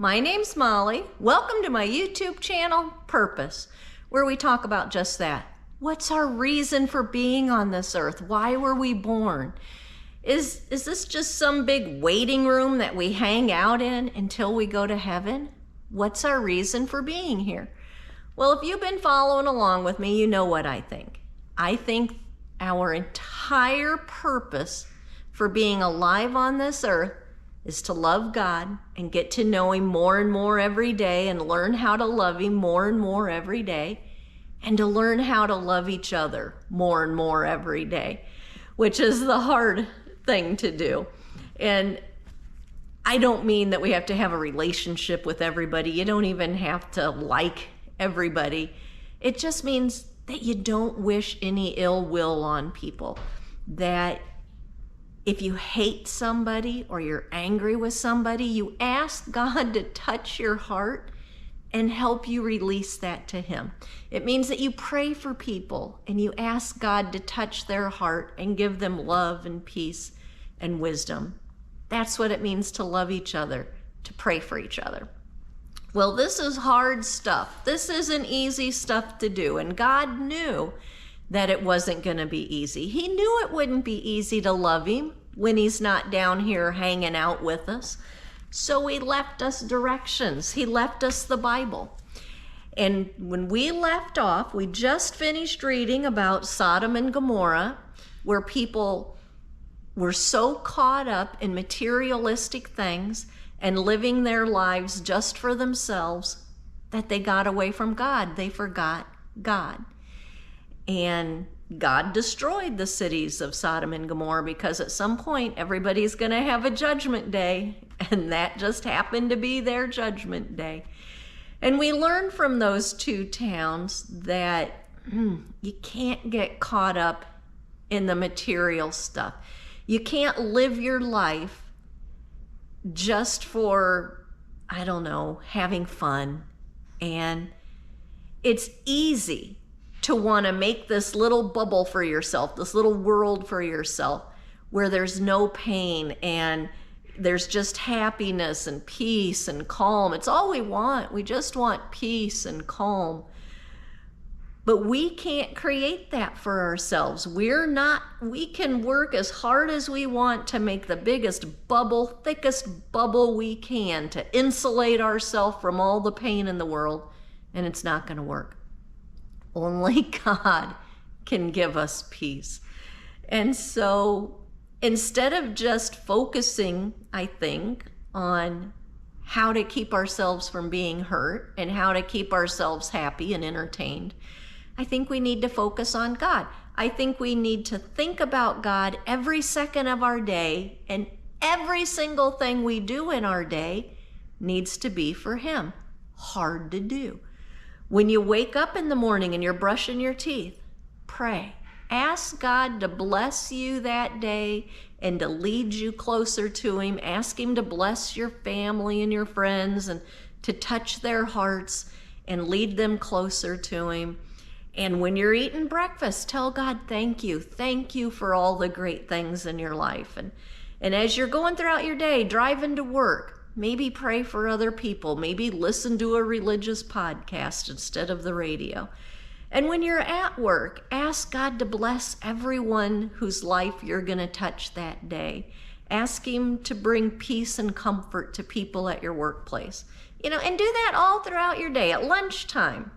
My name's Molly. Welcome to my YouTube channel, Purpose, where we talk about just that. What's our reason for being on this earth? Why were we born? Is this just some big waiting room that we hang out in until we go to heaven? What's our reason for being here? Well, if you've been following along with me, you know what I think. I think our entire purpose for being alive on this earth is to love God and get to know Him more and more every day and learn how to love Him more and more every day, and to learn how to love each other more and more every day, which is the hard thing to do. And I don't mean that we have to have a relationship with everybody. You don't even have to like everybody. It just means that you don't wish any ill will on people, that if you hate somebody or you're angry with somebody, you ask God to touch your heart and help you release that to Him. It means that you pray for people and you ask God to touch their heart and give them love and peace and wisdom. That's what it means to love each other, to pray for each other. Well, this is hard stuff. This isn't easy stuff to do, and God knew that it wasn't going to be easy. He knew it wouldn't be easy to love Him when He's not down here hanging out with us. So He left us directions. He left us the Bible. And when we left off, we just finished reading about Sodom and Gomorrah, where people were so caught up in materialistic things and living their lives just for themselves that they got away from God. They forgot God. And God destroyed the cities of Sodom and Gomorrah because at some point everybody's going to have a judgment day, and that just happened to be their judgment day. And we learn from those two towns that you can't get caught up in the material stuff. You can't live your life just for, I don't know, having fun. And it's easy to want to make this little bubble for yourself, this little world for yourself, where there's no pain and there's just happiness and peace and calm. It's all we want. We just want peace and calm. But we can't create that for ourselves. We can work as hard as we want to make the biggest bubble, thickest bubble we can to insulate ourselves from all the pain in the world, and it's not going to work. Only God can give us peace. And so instead of just focusing, I think, on how to keep ourselves from being hurt and how to keep ourselves happy and entertained, I think we need to focus on God. I think we need to think about God every second of our day, and every single thing we do in our day needs to be for Him. Hard to do. When you wake up in the morning and you're brushing your teeth, pray. Ask God to bless you that day and to lead you closer to Him. Ask Him to bless your family and your friends and to touch their hearts and lead them closer to Him. And when you're eating breakfast, tell God, thank you. Thank you for all the great things in your life. And as you're going throughout your day, driving to work, maybe pray for other people. Maybe listen to a religious podcast instead of the radio. And when you're at work, ask God to bless everyone whose life you're going to touch that day. Ask Him to bring peace and comfort to people at your workplace. And do that all throughout your day. At lunchtime,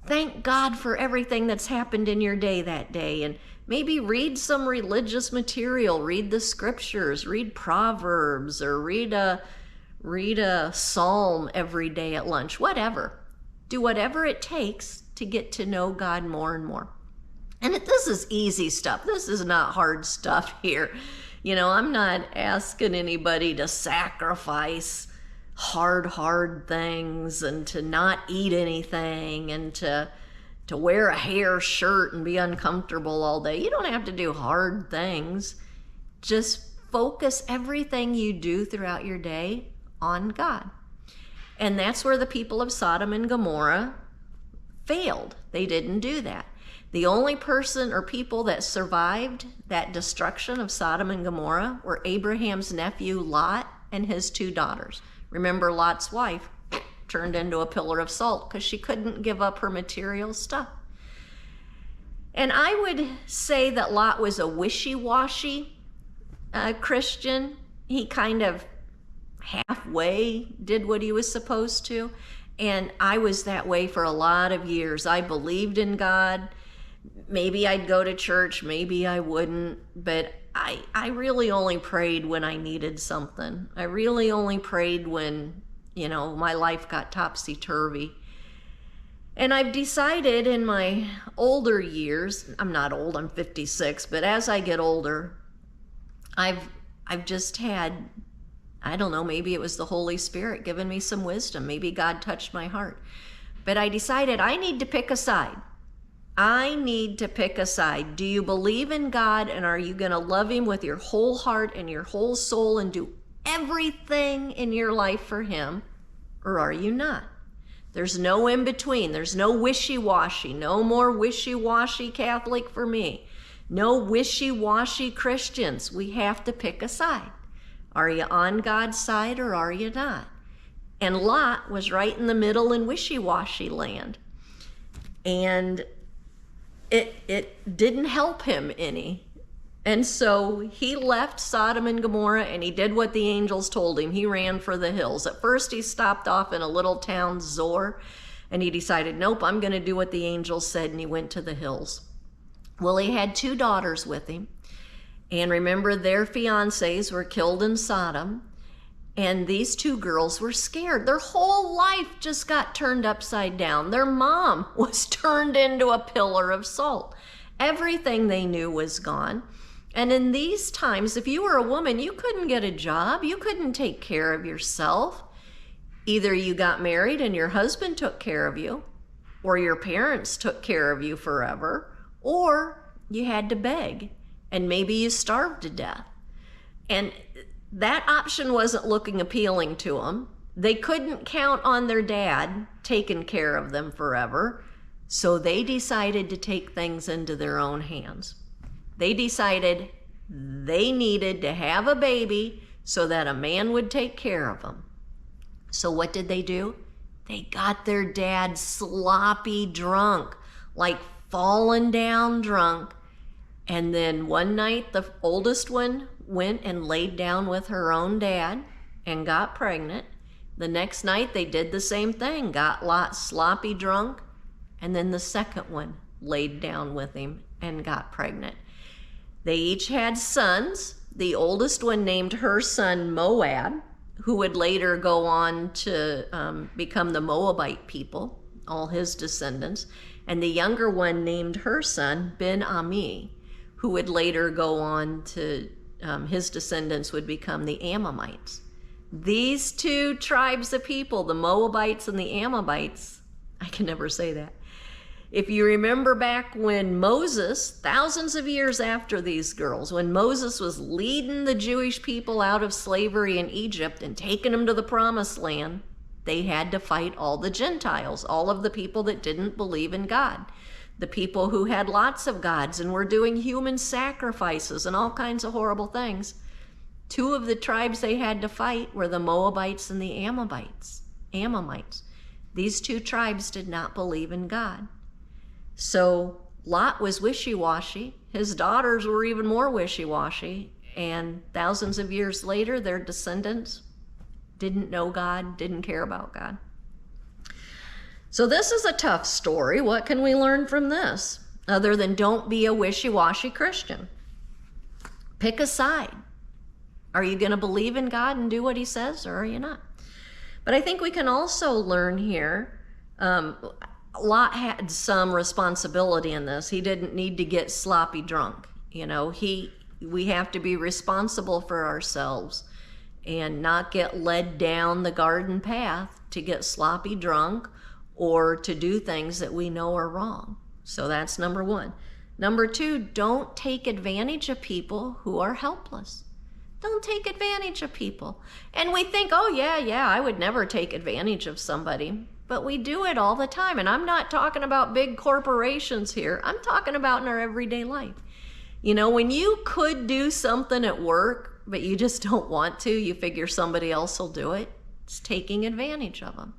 thank God for everything that's happened in your day that day. And maybe read some religious material. Read the scriptures. Read Proverbs, or read a psalm every day at lunch. Whatever. Do whatever it takes to get to know God more and more. And this is easy stuff. This is not hard stuff here. I'm not asking anybody to sacrifice hard things and to not eat anything and to wear a hair shirt and be uncomfortable all day. You don't have to do hard things. Just focus everything you do throughout your day on God. And that's where the people of Sodom and Gomorrah failed. They didn't do that. The only person or people that survived that destruction of Sodom and Gomorrah were Abraham's nephew Lot and his two daughters. Remember, Lot's wife turned into a pillar of salt because she couldn't give up her material stuff. And I would say that Lot was a wishy-washy Christian. He kind of halfway did what he was supposed to. And I was that way for a lot of years. I believed in God. Maybe I'd go to church, maybe I wouldn't, but I really only prayed when I needed something. I really only prayed when, my life got topsy-turvy. And I've decided in my older years, I'm not old, I'm 56, but as I get older, I've just had, I don't know, maybe it was the Holy Spirit giving me some wisdom. Maybe God touched my heart. But I decided I need to pick a side. I need to pick a side. Do you believe in God, and are you going to love him with your whole heart and your whole soul and do everything in your life for him, or are you not? There's no in between. There's no wishy-washy. No more wishy-washy Catholic for me. No wishy-washy Christians. We have to pick a side. Are you on God's side or are you not? And Lot was right in the middle in wishy-washy land. And it didn't help him any. And so he left Sodom and Gomorrah and he did what the angels told him. He ran for the hills. At first he stopped off in a little town, Zor, and he decided, nope, I'm going to do what the angels said, and he went to the hills. Well, he had 2 daughters with him. And remember, their fiancés were killed in Sodom. And these 2 girls were scared. Their whole life just got turned upside down. Their mom was turned into a pillar of salt. Everything they knew was gone. And in these times, if you were a woman, you couldn't get a job. You couldn't take care of yourself. Either you got married and your husband took care of you, or your parents took care of you forever, or you had to beg, and maybe you starved to death. And that option wasn't looking appealing to them. They couldn't count on their dad taking care of them forever, so they decided to take things into their own hands. They decided they needed to have a baby so that a man would take care of them. So what did they do? They got their dad sloppy drunk, like fallen down drunk. And then one night, the oldest one went and laid down with her own dad and got pregnant. The next night, they did the same thing, got Lot sloppy drunk. And then the second one laid down with him and got pregnant. They each had sons. The oldest one named her son Moab, who would later go on to become the Moabite people, all his descendants. And the younger one named her son Ben-Ami, who would later go on to, his descendants would become the Ammonites. These 2 tribes of people, the Moabites and the Ammonites, I can never say that. If you remember back when Moses, thousands of years after these girls, when Moses was leading the Jewish people out of slavery in Egypt and taking them to the promised land, they had to fight all the Gentiles, all of the people that didn't believe in God. The people who had lots of gods and were doing human sacrifices and all kinds of horrible things. 2 of the tribes they had to fight were the Moabites and the Ammonites. These 2 tribes did not believe in God. So Lot was wishy-washy. His daughters were even more wishy-washy. And thousands of years later, their descendants didn't know God, didn't care about God. So this is a tough story. What can we learn from this? Other than don't be a wishy-washy Christian. Pick a side. Are you going to believe in God and do what he says, or are you not? But I think we can also learn here, Lot had some responsibility in this. He didn't need to get sloppy drunk. We have to be responsible for ourselves and not get led down the garden path to get sloppy drunk or to do things that we know are wrong. So that's number 1. Number 2, don't take advantage of people who are helpless. Don't take advantage of people. And we think, oh yeah, I would never take advantage of somebody. But we do it all the time. And I'm not talking about big corporations here. I'm talking about in our everyday life. When you could do something at work, but you just don't want to, you figure somebody else will do it. It's taking advantage of them.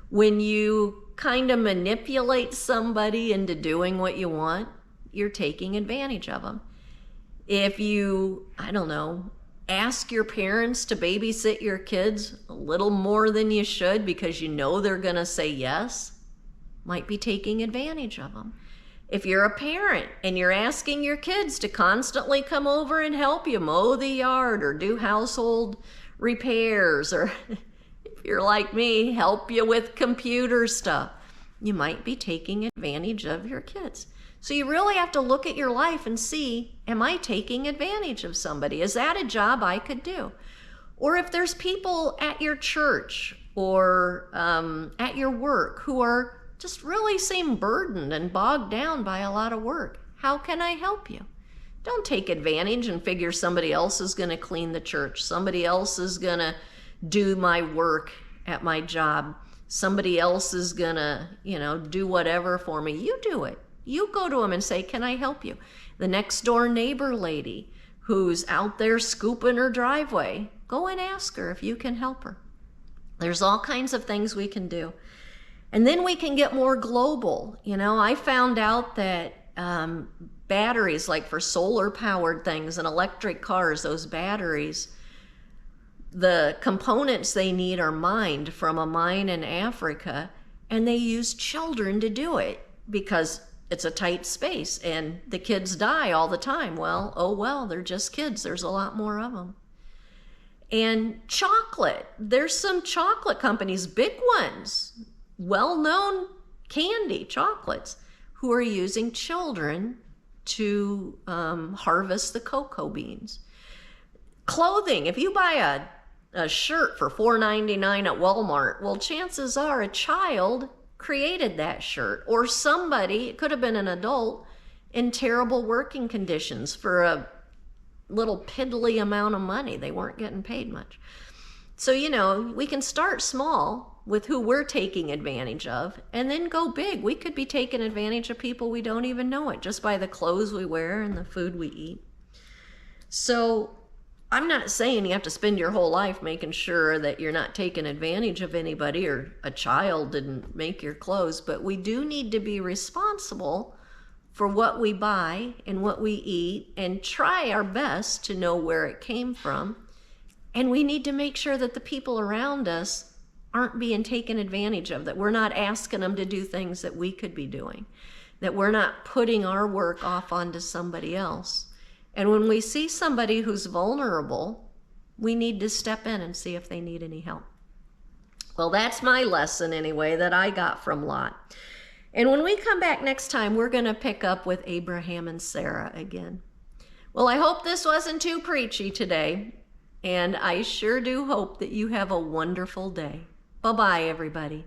When you kind of manipulate somebody into doing what you want, you're taking advantage of them. If you, I don't know, ask your parents to babysit your kids a little more than you should because you know they're going to say yes, might be taking advantage of them. If you're a parent and you're asking your kids to constantly come over and help you mow the yard or do household repairs, or if you're like me, help you with computer stuff, you might be taking advantage of your kids. So you really have to look at your life and see, am I taking advantage of somebody? Is that a job I could do? Or if there's people at your church or at your work who are just really seem burdened and bogged down by a lot of work, how can I help you? Don't take advantage and figure somebody else is going to clean the church. Somebody else is going to do my work at my job. Somebody else is going to, do whatever for me. You do it. You go to them and say, can I help you? The next door neighbor lady who's out there scooping her driveway, go and ask her if you can help her. There's all kinds of things we can do. And then we can get more global. I found out that batteries, like for solar powered things and electric cars, those batteries, the components they need are mined from a mine in Africa, and they use children to do it because it's a tight space and the kids die all the time. Well, they're just kids. There's a lot more of them. And chocolate, there's some chocolate companies, big ones, well-known candy chocolates, who are using children to harvest the cocoa beans. Clothing, if you buy a shirt for $4.99 at Walmart, well, chances are a child created that shirt, or somebody, it could have been an adult, in terrible working conditions for a little piddly amount of money. They weren't getting paid much. So, we can start small with who we're taking advantage of and then go big. We could be taking advantage of people we don't even know it just by the clothes we wear and the food we eat. So I'm not saying you have to spend your whole life making sure that you're not taking advantage of anybody or a child didn't make your clothes, but we do need to be responsible for what we buy and what we eat and try our best to know where it came from. And we need to make sure that the people around us aren't being taken advantage of, that we're not asking them to do things that we could be doing, that we're not putting our work off onto somebody else. And when we see somebody who's vulnerable, we need to step in and see if they need any help. Well, that's my lesson anyway that I got from Lot. And when we come back next time, we're going to pick up with Abraham and Sarah again. Well, I hope this wasn't too preachy today, and I sure do hope that you have a wonderful day. Bye-bye, everybody.